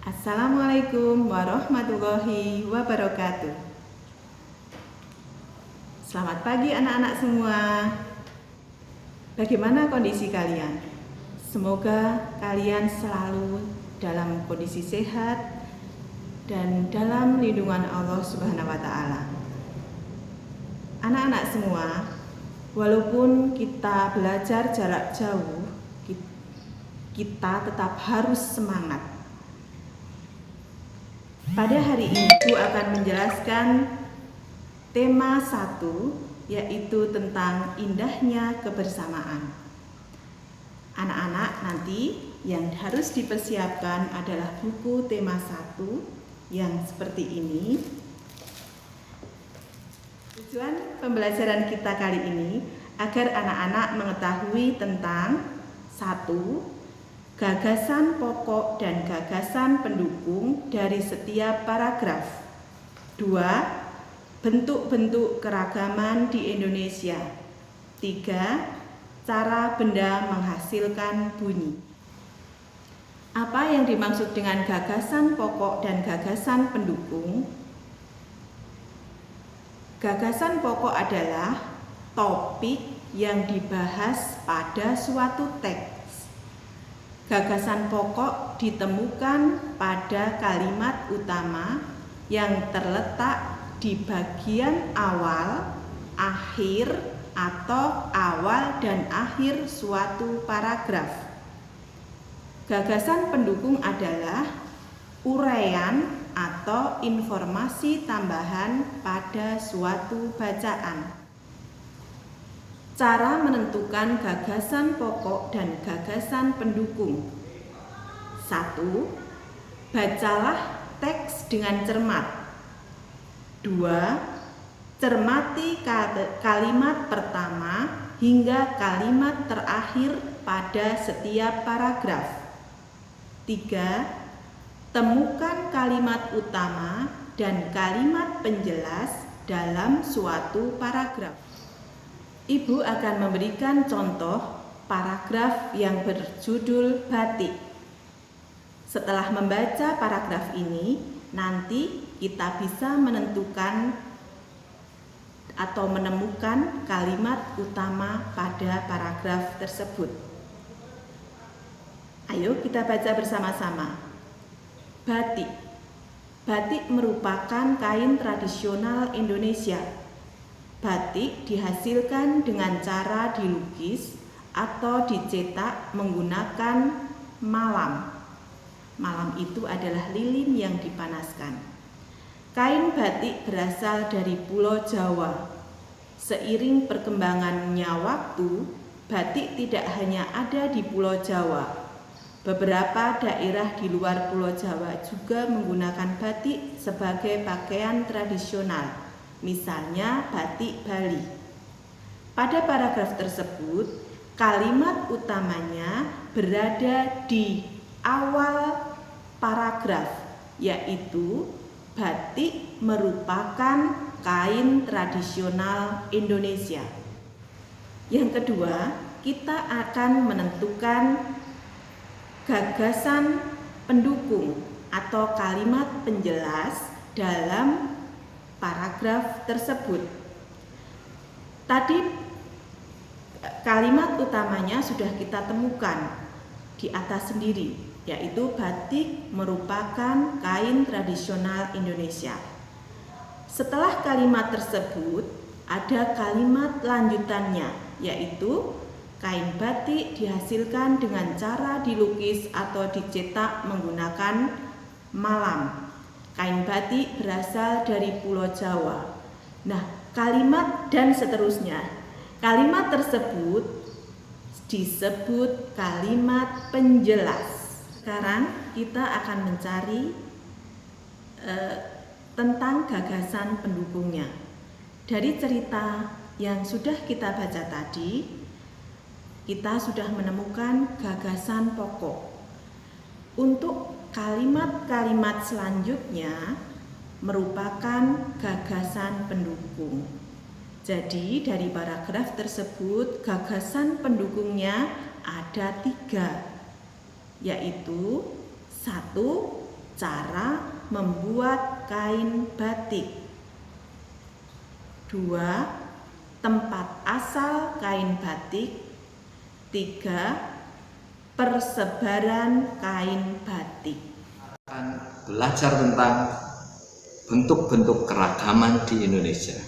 Assalamualaikum warahmatullahi wabarakatuh. Selamat pagi anak-anak semua. Bagaimana kondisi kalian? Semoga kalian selalu dalam kondisi sehat dan dalam lindungan Allah Subhanahu wa taala. Anak-anak semua, walaupun kita belajar jarak jauh, kita tetap harus semangat. Pada hari ini Ibu akan menjelaskan tema 1, yaitu tentang indahnya kebersamaan. Anak-anak nanti yang harus dipersiapkan adalah buku tema 1 yang seperti ini. Tujuan pembelajaran kita kali ini agar anak-anak mengetahui tentang 1. Gagasan pokok dan gagasan pendukung dari setiap paragraf. 2. Bentuk-bentuk keragaman di Indonesia. 3. Cara benda menghasilkan bunyi. Apa yang dimaksud dengan gagasan pokok dan gagasan pendukung? Gagasan pokok adalah topik yang dibahas pada suatu teks. Gagasan pokok ditemukan pada kalimat utama yang terletak di bagian awal, akhir, atau awal dan akhir suatu paragraf. Gagasan pendukung adalah uraian atau informasi tambahan pada suatu bacaan. Cara menentukan gagasan pokok dan gagasan pendukung. 1. Bacalah teks dengan cermat. 2. Cermati kalimat pertama hingga kalimat terakhir pada setiap paragraf. 3. Temukan kalimat utama dan kalimat penjelas dalam suatu paragraf. Ibu akan memberikan contoh paragraf yang berjudul batik. Setelah membaca paragraf ini, nanti kita bisa menentukan atau menemukan kalimat utama pada paragraf tersebut. Ayo kita baca bersama-sama. Batik. Batik merupakan kain tradisional Indonesia. Batik dihasilkan dengan cara dilukis atau dicetak menggunakan malam. Malam itu adalah lilin yang dipanaskan. Kain batik berasal dari Pulau Jawa. Seiring perkembangannya waktu, batik tidak hanya ada di Pulau Jawa. Beberapa daerah di luar Pulau Jawa juga menggunakan batik sebagai pakaian tradisional. Misalnya batik Bali. Pada paragraf tersebut, kalimat utamanya berada di awal paragraf, yaitu batik merupakan kain tradisional Indonesia. Yang kedua, kita akan menentukan gagasan pendukung atau kalimat penjelas dalam paragraf tersebut. Tadi kalimat utamanya sudah kita temukan di atas sendiri, yaitu batik merupakan kain tradisional Indonesia. Setelah kalimat tersebut, ada kalimat lanjutannya, yaitu kain batik dihasilkan dengan cara dilukis atau dicetak menggunakan malam. Kain batik berasal dari Pulau Jawa. Nah, kalimat dan seterusnya. Kalimat tersebut disebut kalimat penjelas. Sekarang kita akan mencari tentang gagasan pendukungnya. Dari cerita yang sudah kita baca tadi, kita sudah menemukan gagasan pokok. Untuk kalimat-kalimat selanjutnya merupakan gagasan pendukung. Jadi dari paragraf tersebut gagasan pendukungnya ada 3, yaitu 1. cara membuat kain batik. 2. Tempat asal kain batik. 3. Persebaran kain batik. Akan belajar tentang bentuk-bentuk keragaman di Indonesia.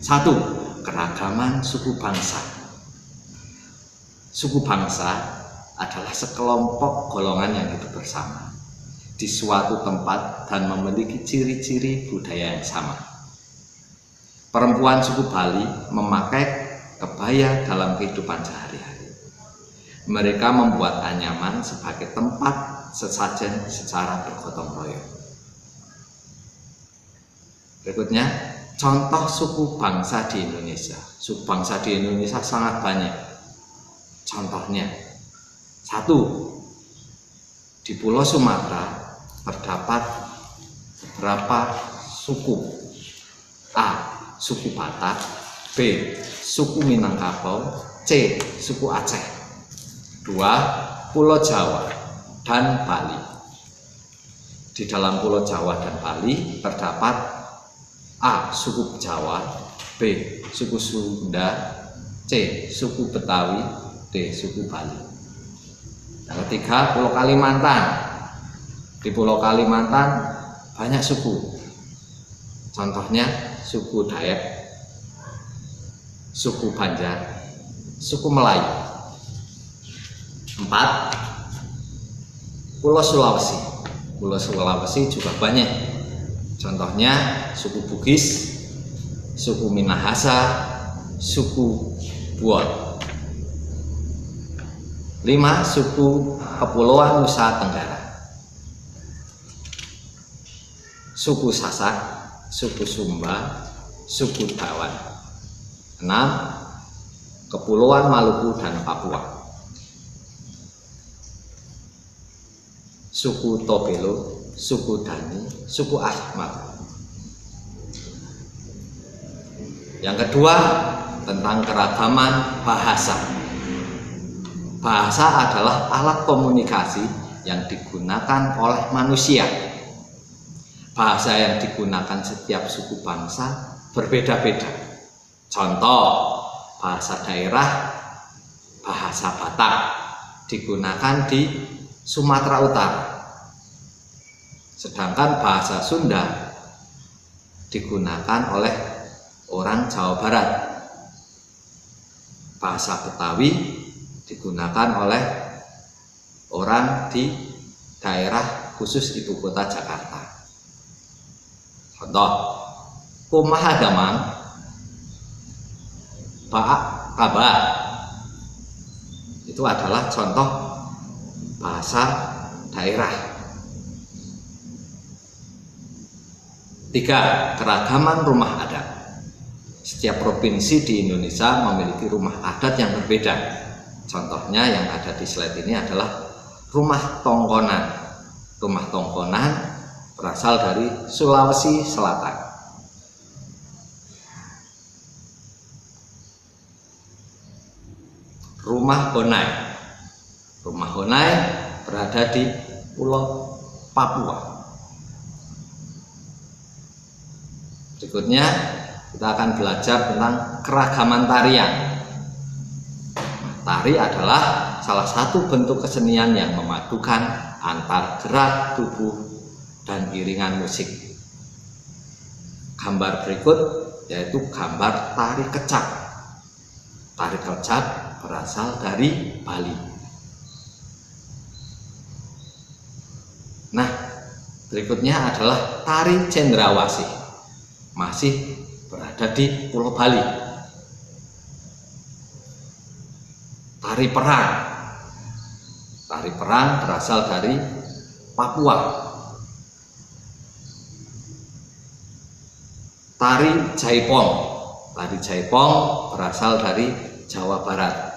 1. Keragaman suku bangsa. Suku bangsa adalah sekelompok golongan yang hidup bersama di suatu tempat dan memiliki ciri-ciri budaya yang sama. Perempuan suku Bali memakai kebaya dalam kehidupan sehari-hari. Mereka membuat anyaman sebagai tempat sesajen secara bergotong royong. Berikutnya, contoh suku bangsa di Indonesia. Suku bangsa di Indonesia sangat banyak. Contohnya, 1. Di Pulau Sumatera terdapat beberapa suku. A. Suku Batak. B. Suku Minangkabau. C. Suku Aceh. 2. Pulau Jawa dan Bali. Di dalam Pulau Jawa dan Bali terdapat A. Suku Jawa. B. Suku Sunda. C. Suku Betawi. D. Suku Bali. Yang ketiga, Pulau Kalimantan. Di Pulau Kalimantan banyak suku. Contohnya suku Dayak, suku Banjar, suku Melayu. 4. Pulau Sulawesi. Pulau Sulawesi juga banyak. Contohnya suku Bugis, suku Minahasa, suku Buon. 5. Suku Kepulauan Nusa Tenggara. Suku Sasak, suku Sumba, suku Tawan. 6. Kepulauan Maluku dan Papua. Suku Tobelo, suku Dani, suku Ahmad. Yang kedua, tentang keragaman bahasa. Bahasa adalah alat komunikasi yang digunakan oleh manusia. Bahasa yang digunakan setiap suku bangsa berbeda-beda. Contoh, bahasa daerah, bahasa Batak digunakan di Sumatera Utara. Sedangkan bahasa Sunda digunakan oleh orang Jawa Barat. Bahasa Betawi digunakan oleh orang di daerah khusus ibu kota Jakarta. Contoh, kumaha damang, baak kabar. Itu adalah contoh bahasa daerah. 3. Keragaman rumah adat. Setiap provinsi di Indonesia memiliki rumah adat yang berbeda. Contohnya yang ada di slide ini adalah rumah tongkonan. Rumah tongkonan berasal dari Sulawesi Selatan. Rumah Honai. Rumah Honai berada di Pulau Papua. Berikutnya kita akan belajar tentang keragaman tarian. Tari adalah salah satu bentuk kesenian yang memadukan antar gerak tubuh dan iringan musik. Gambar berikut yaitu gambar tari kecak. Tari kecak berasal dari Bali. Nah, berikutnya adalah tari cendrawasih, masih berada di Pulau Bali. Tari perang. Tari perang berasal dari Papua. Tari Jaipong. Tari Jaipong berasal dari Jawa Barat.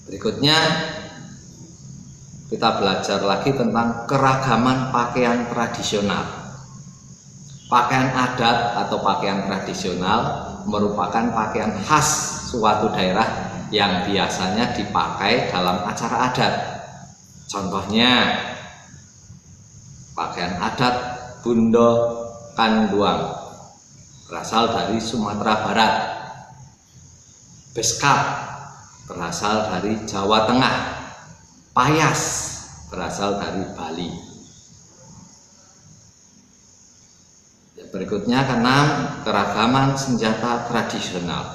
Berikutnya kita belajar lagi tentang keragaman pakaian tradisional. Pakaian adat atau pakaian tradisional merupakan pakaian khas suatu daerah yang biasanya dipakai dalam acara adat. Contohnya pakaian adat Bundo Kanduang berasal dari Sumatera Barat. Beskap berasal dari Jawa Tengah. Payas berasal dari Bali. Berikutnya keenam, keragaman senjata tradisional.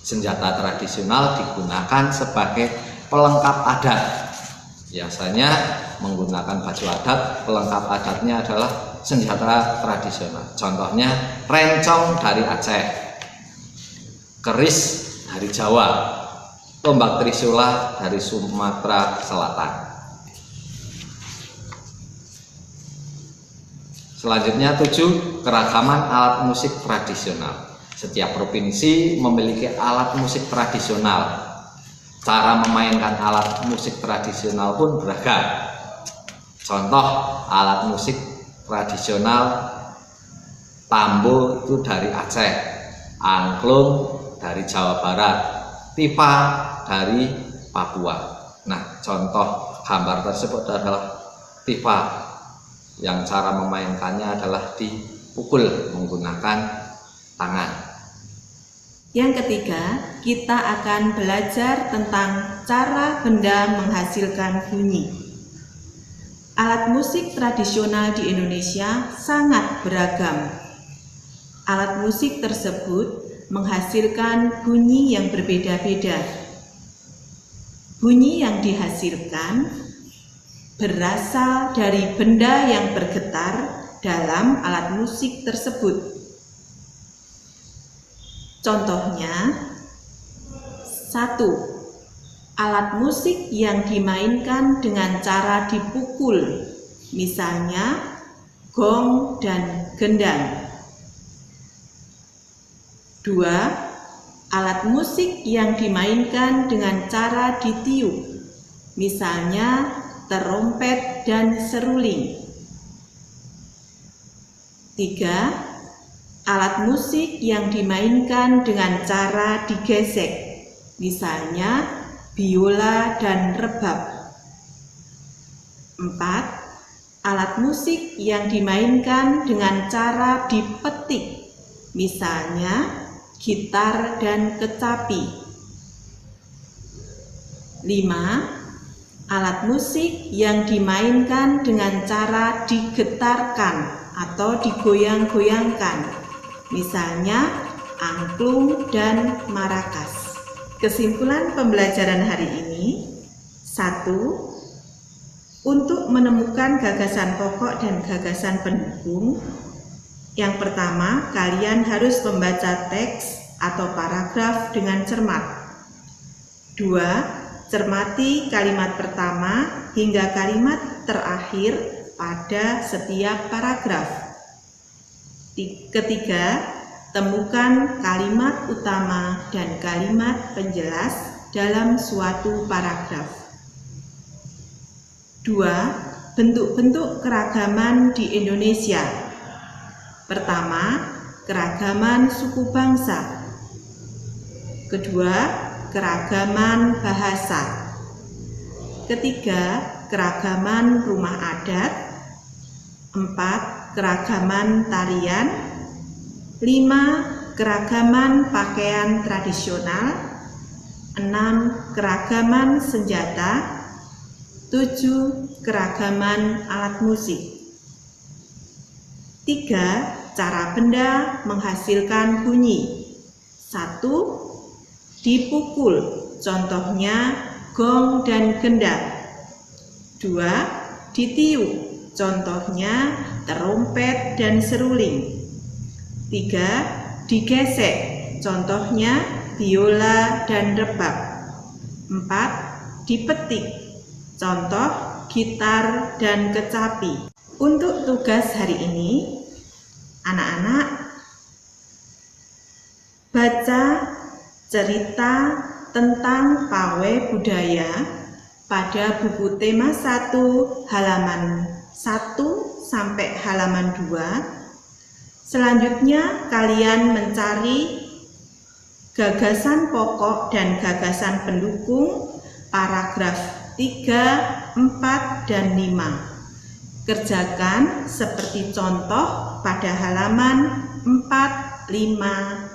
Senjata tradisional digunakan sebagai pelengkap adat. Biasanya menggunakan baju adat, pelengkap adatnya adalah senjata tradisional. Contohnya rencong dari Aceh, keris dari Jawa, tombak trisula dari Sumatera Selatan. Selanjutnya 7, keragaman alat musik tradisional. Setiap provinsi memiliki alat musik tradisional. Cara memainkan alat musik tradisional pun beragam. Contoh alat musik tradisional tambo itu dari Aceh, angklung dari Jawa Barat, pipa dari Papua. Nah, contoh gambar tersebut adalah pipa yang cara memainkannya adalah dipukul menggunakan tangan. Yang ketiga, kita akan belajar tentang cara benda menghasilkan bunyi. Alat musik tradisional di Indonesia sangat beragam. Alat musik tersebut menghasilkan bunyi yang berbeda-beda. Bunyi yang dihasilkan berasal dari benda yang bergetar dalam alat musik tersebut. Contohnya, 1. Alat musik yang dimainkan dengan cara dipukul, misalnya gong dan gendang. 2. Alat musik yang dimainkan dengan cara ditiup, misalnya terompet dan seruling. 3. Alat musik yang dimainkan dengan cara digesek, misalnya biola dan rebab. 4. Alat musik yang dimainkan dengan cara dipetik, misalnya gitar dan kecapi. 5. Alat musik yang dimainkan dengan cara digetarkan atau digoyang-goyangkan, misalnya angklung dan marakas. Kesimpulan pembelajaran hari ini: 1. Untuk menemukan gagasan pokok dan gagasan pendukung, yang pertama, kalian harus membaca teks atau paragraf dengan cermat. 2. Cermati kalimat pertama hingga kalimat terakhir pada setiap paragraf. Ketiga, temukan kalimat utama dan kalimat penjelas dalam suatu paragraf. 2. Bentuk-bentuk keragaman di Indonesia. Pertama, keragaman suku bangsa. Kedua, keragaman bahasa. Ketiga, keragaman rumah adat. 4. Keragaman tarian. 5. Keragaman pakaian tradisional. 6. Keragaman senjata. 7. Keragaman alat musik. 3. Cara benda menghasilkan bunyi. 1. Dipukul, contohnya gong dan gendang. 2. Ditiup, contohnya terompet dan seruling. 3. Digesek, contohnya biola dan rebab. 4. Dipetik, contoh gitar dan kecapi. Untuk tugas hari ini, anak-anak baca cerita tentang pawai budaya pada buku tema 1 halaman 1 sampai halaman 2. Selanjutnya kalian mencari gagasan pokok dan gagasan pendukung paragraf 3, 4, dan 5. Kerjakan seperti contoh pada halaman 4, 5,